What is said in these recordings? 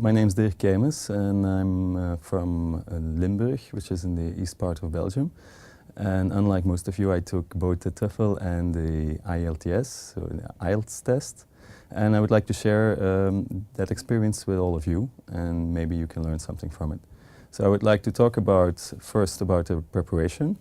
My name is Dirk Kemers and I'm from Limburg, which is in the east part of Belgium. And unlike most of you, I took both the TOEFL and the IELTS, so the IELTS test. And I would like to share that experience with all of you, and maybe you can learn something from it. So I would like to talk first about the preparation.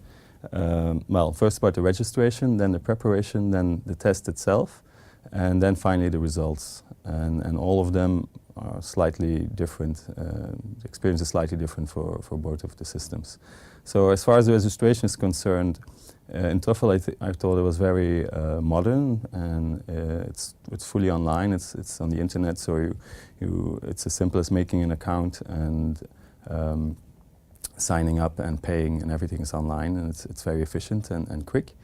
First about the registration, then the preparation, then the test itself, and then finally the results. And all of them are slightly different. The experience is slightly different for both of the systems. So as far as the registration is concerned, in TOEFL I thought it was very modern, and it's fully online. It's on the internet, so it's as simple as making an account and signing up and paying, and everything is online, and it's very efficient and quick.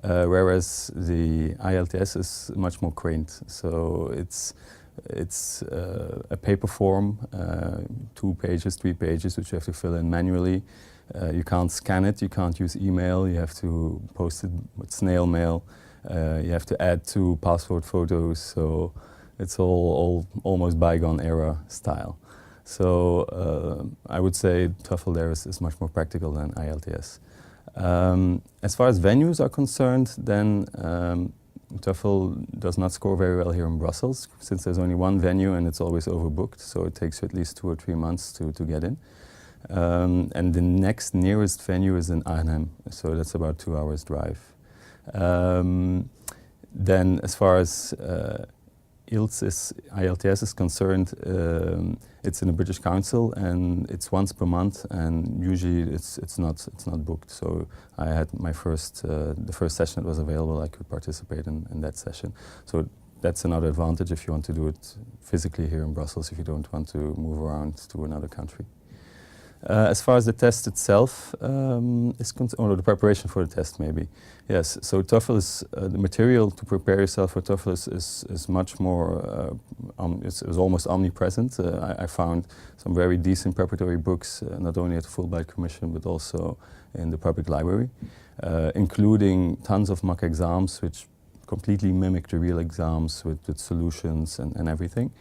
Whereas the IELTS is much more quaint. So it's a paper form, 2 pages, 3 pages, which you have to fill in manually. You can't scan it, you can't use email, you have to post it with snail mail. You have to add 2 passport photos, so it's all almost bygone era style. So I would say TOEFL there is much more practical than IELTS. As far as venues are concerned, then TOEFL does not score very well here in Brussels, since there's only one venue and it's always overbooked, so it takes you at least 2 or 3 months to get in. And the next nearest venue is in Arnhem, so that's about 2 hours drive. Then as far as IELTS is concerned, it's in the British Council and it's once per month, and usually it's not booked. So I had my the first session that was available, I could participate in that session. So that's another advantage if you want to do it physically here in Brussels, if you don't want to move around to another country. As far as the test itself is concerned, or the preparation for the test maybe. Yes, so TOEFL is, the material to prepare yourself for TOEFL is much more, is almost omnipresent. I found some very decent preparatory books, not only at the Fulbright Commission, but also in the public library, including tons of mock exams, which completely mimic the real exams with solutions and everything.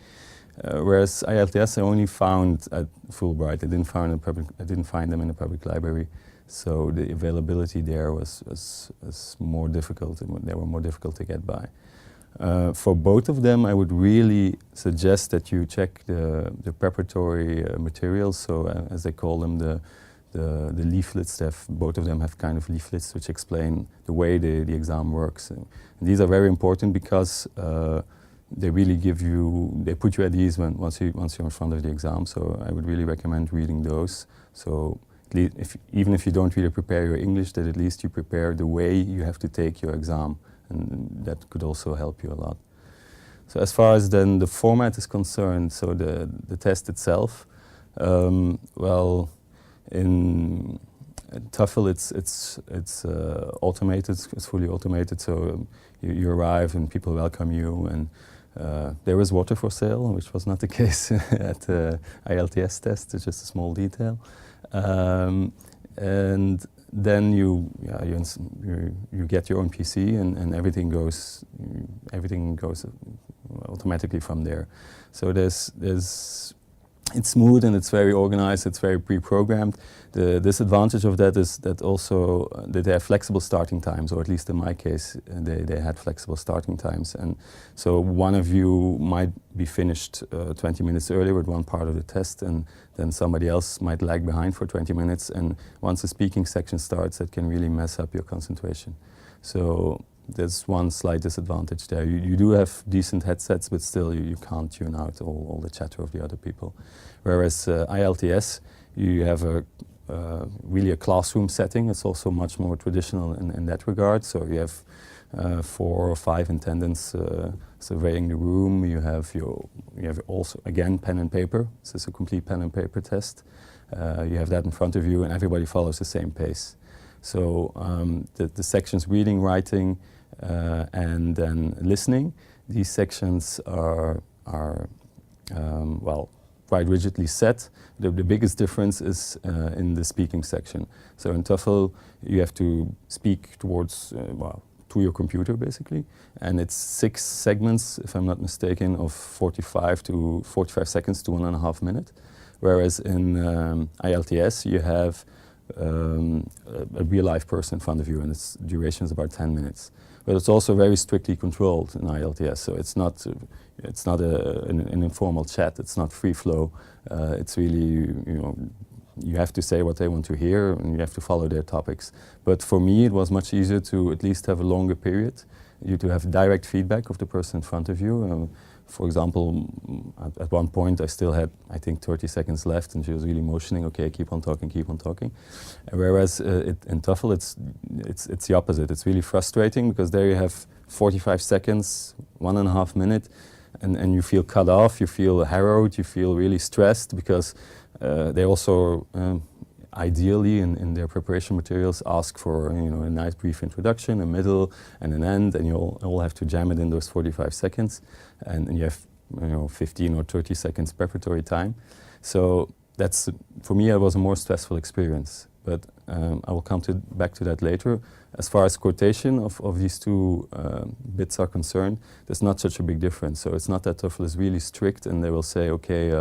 Whereas IELTS I only found at Fulbright. I didn't find them in the public library, so the availability there was more difficult. They were more difficult to get by. For both of them, I would really suggest that you check the preparatory materials. So as they call them, the leaflets. Both of them have kind of leaflets which explain the way the exam works. And these are very important because they really they put you at ease once you're in front of the exam. So I would really recommend reading those. So even if you don't really prepare your English, that at least you prepare the way you have to take your exam, and that could also help you a lot. So as far as then the format is concerned, so the test itself, well, in TOEFL it's automated, it's fully automated, so you arrive and people welcome you, and there is water for sale, which was not the case at the IELTS test. It's just a small detail. And then you get your own PC, and everything goes automatically from there. So it's smooth and it's very organized, it's very pre-programmed. The disadvantage of that is that also that they have flexible starting times, or at least in my case, they had flexible starting times. And so one of you might be finished 20 minutes earlier with one part of the test, and then somebody else might lag behind for 20 minutes. And once the speaking section starts, that can really mess up your concentration. So there's one slight disadvantage there. You do have decent headsets, but still you can't tune out all the chatter of the other people. Whereas IELTS, you have really a classroom setting. It's also much more traditional in that regard. So you have 4 or 5 attendants surveying the room. You have also, again, pen and paper. This is a complete pen and paper test. You have that in front of you, and everybody follows the same pace. So the sections reading, writing, and then listening, these sections are well, quite rigidly set. The biggest difference is in the speaking section. So in TOEFL, you have to speak towards to your computer basically, and it's 6 segments, if I'm not mistaken, of 45 seconds to 1.5 minutes. Whereas in IELTS you have a real life person in front of you, and its duration is about 10 minutes. But it's also very strictly controlled in IELTS, so it's not an informal chat. It's not free flow. It's really, you have to say what they want to hear, and you have to follow their topics. But for me, it was much easier to at least have a longer period, to have direct feedback of the person in front of you. For example, at one point I still had, I think, 30 seconds left, and she was really motioning, okay, keep on talking, keep on talking. Whereas in TOEFL, it's the opposite. It's really frustrating, because there you have 45 seconds, 1.5 minutes, and you feel cut off, you feel harrowed, you feel really stressed, because they also, ideally in their preparation materials, ask for a nice brief introduction, a middle, and an end, and you all have to jam it in those 45 seconds, and you have 15 or 30 seconds preparatory time. So that's, for me, it was a more stressful experience. But I will come back to that later. As far as quotation of these two bits are concerned, there's not such a big difference. So it's not that TOEFL is really strict and they will say, okay,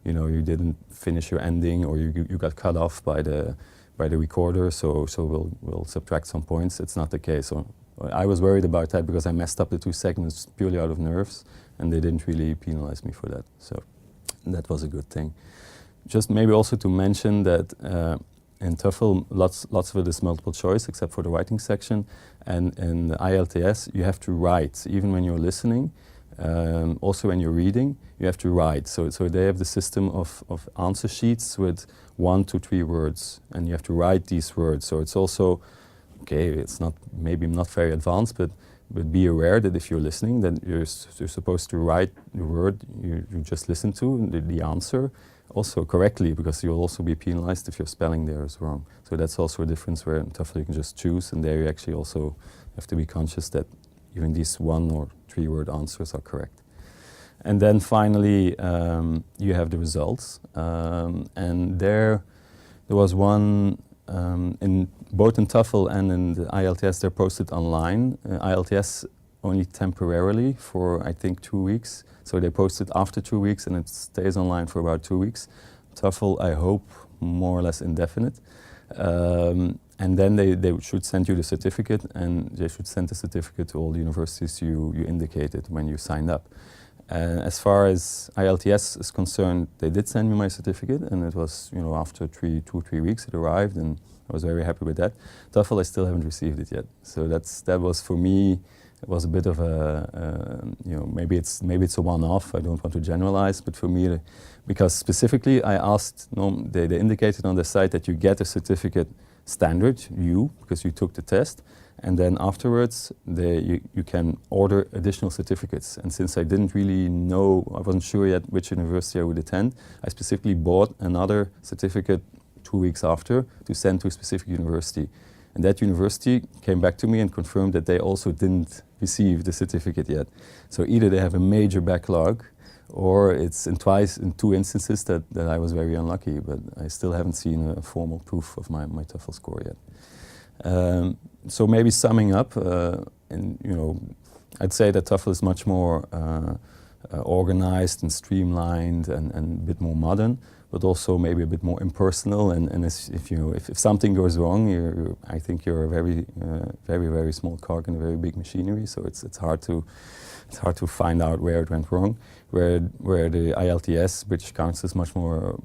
you didn't finish your ending, or you got cut off by the recorder, so we'll subtract some points. It's not the case. So I was worried about that, because I messed up the 2 segments purely out of nerves, and they didn't really penalize me for that. So that was a good thing. Just maybe also to mention that in TOEFL, lots of it is multiple choice, except for the writing section. And in the IELTS, you have to write, even when you're listening. Also when you're reading, you have to write. So they have the system of answer sheets with 1 to 3 words, and you have to write these words. So it's also, okay, it's not, maybe not very advanced, but be aware that if you're listening, then you're supposed to write the word you just listened to, the answer, also correctly, because you'll also be penalized if your spelling there is wrong. So that's also a difference, where in TOEFL you can just choose, and there you actually also have to be conscious that even these 1 or 3 word answers are correct. And then finally, you have the results. And there was one, both in TOEFL and in the IELTS, they're posted online. IELTS only temporarily for, I think, 2 weeks. So they post it after 2 weeks, and it stays online for about 2 weeks. TOEFL, I hope, more or less indefinite. And then they should send you the certificate, and they should send the certificate to all the universities you indicated when you signed up. As far as IELTS is concerned, they did send me my certificate, and it was, after 2 or 3 weeks it arrived, and I was very happy with that. TOEFL, I still haven't received it yet. So that was, for me, it was a bit of a, maybe it's a one-off. I don't want to generalize, but for me, because specifically I asked, they indicated on the site that you get a certificate standard, because you took the test, and then afterwards you can order additional certificates. And since I didn't really know, I wasn't sure yet which university I would attend, I specifically bought another certificate 2 weeks after to send to a specific university. And that university came back to me and confirmed that they also didn't receive the certificate yet. So either they have a major backlog, or it's in 2 instances that I was very unlucky, but I still haven't seen a formal proof of my TOEFL score yet. So maybe summing up, I'd say that TOEFL is much more organized and streamlined and a bit more modern, but also maybe a bit more impersonal. And if something goes wrong, I think you're a very, very small cog in a very big machinery. So it's hard to find out where it went wrong. Where the IELTS, British Council, is much more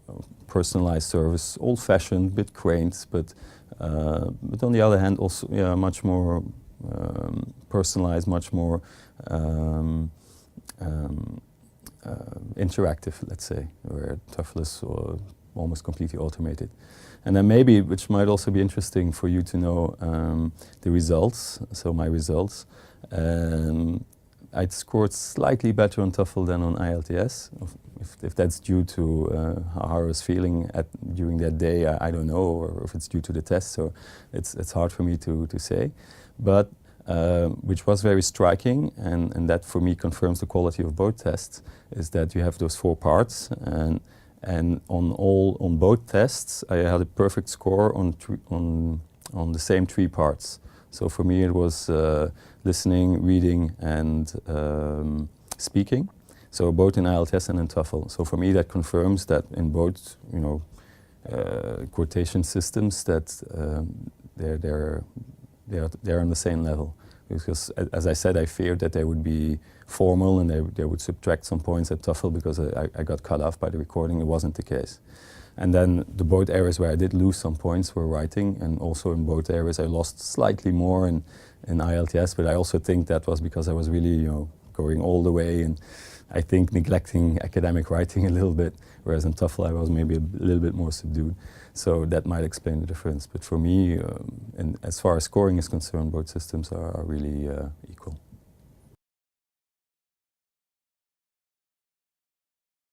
personalized service, old-fashioned, bit quaint, but on the other hand, also much more personalized, much more interactive, let's say, where TOEFL is almost completely automated. And then maybe, which might also be interesting for you to know, the results. So my results. I'd scored slightly better on TOEFL than on IELTS. If that's due to how I was feeling during that day, I don't know, or if it's due to the test. So it's hard for me to say. But which was very striking, and that for me confirms the quality of both tests, is that you have those 4 parts, and on both tests I had a perfect score on the same 3 parts. So for me it was listening, reading and speaking. So both in IELTS and in TOEFL. So for me that confirms that in both, you know, quotation systems that they're on the same level. Because as I said, I feared that they would be formal and they would subtract some points at TOEFL because I got cut off by the recording. It wasn't the case. And then the both areas where I did lose some points were writing, and also in both areas I lost slightly more in IELTS, but I also think that was because I was really, you know, going all the way and I think neglecting academic writing a little bit, whereas in TOEFL I was maybe a little bit more subdued. So that might explain the difference. But for me, and as far as scoring is concerned, both systems are really equal.